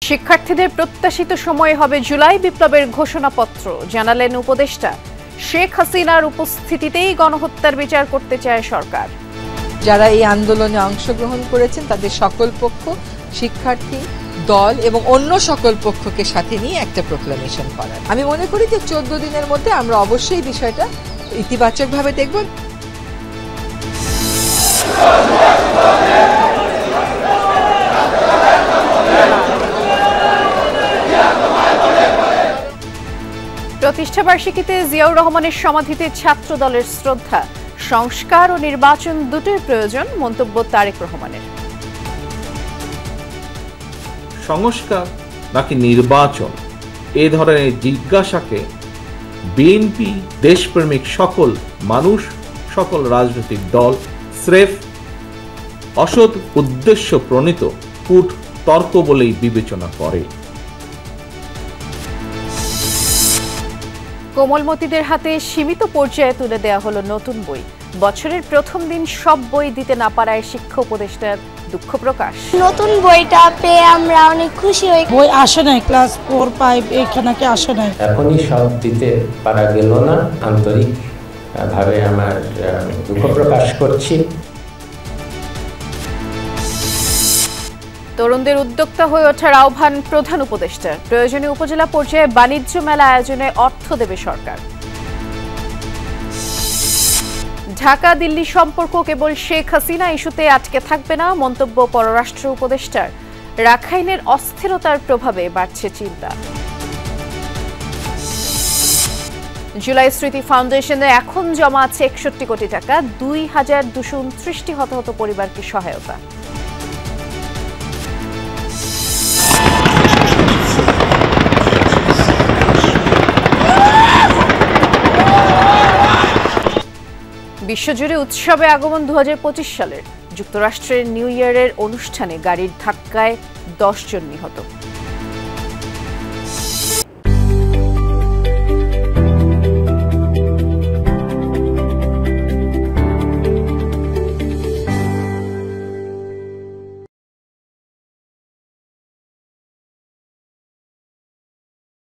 শিক্ষার্থীদের প্রত্যাশিত সময় হবে জুলাই বিপ্লবের ঘোষণাপত্র, জানালেন উপদেষ্টা। শেখ হাসিনার উপস্থিতিতেই গণহত্যার বিচার করতে চায় সরকার। যারা এই আন্দোলনে অংশগ্রহণ করেছেন তাদের সকল পক্ষ, শিক্ষার্থী দল এবং অন্য সকল পক্ষকে সাথে নিয়ে একটা প্রোক্লামেশন করার। আমি মনে করি যে 14 দিনের মধ্যে আমরা অবশ্যই বিষয়টা ইতিবাচকভাবে দেখব। প্রতিষ্ঠাবার্ষিকীতে জিয়াউর রহমানের সমাধিতে ছাত্র দলের শ্রদ্ধা। সংস্কার ও নির্বাচন দুটোই প্রয়োজন, মন্তব্য তারেক রহমানের। সংস্কার নাকি নির্বাচন, এ ধরনের জিজ্ঞাসাকে বিএনপি, দেশপ্রেমিক সকল মানুষ, সকল রাজনৈতিক দল স্রেফ অসৎ উদ্দেশ্য প্রণীত কূট তর্ক বলেই বিবেচনা করে। কোমলমতিদের হাতে সীমিত পর্যায়ে তুলে দেয়া হলো নতুন বই। বছরের প্রথম দিন সব বই দিতে না পারায় শিক্ষা উপদেষ্টার দুঃখ প্রকাশ। নতুন বইটা পেয়ে আমরা অনেক খুশি হই। বই আসে নাই, ক্লাস 4, 5 এখানে আসে নাই। এখনই সব দিতে পারা গেল না, আন্তরিক ভাবে আমার দুঃখ প্রকাশ করছি। তরুণদের উদ্যোক্তা হয়ে ওঠার আহ্বান প্রধান উপদেষ্টার। প্রয়োজনীয় উপজেলা পর্যায়ে বাণিজ্য মেলা আয়োজনে অর্থ দেবে সরকার। ঢাকা দিল্লি সম্পর্ক কেবল শেখ হাসিনা ইস্যুতে আটকে থাকবে না, মন্তব্য পররাষ্ট্র উপদেষ্টার। রাখাইনের অস্থিরতার প্রভাবে বাড়ছে চিন্তা। জুলাই স্মৃতি ফাউন্ডেশনে এখন জমা আছে 61 কোটি টাকা, 2229টি হতাহত পরিবারকে সহায়তা। বিশ্বজুড়ে উৎসবে আগমন 2025 সালের। যুক্তরাষ্ট্রের নিউ ইয়ারের অনুষ্ঠানে গাড়ির ধাক্কায় 10 জন নিহত।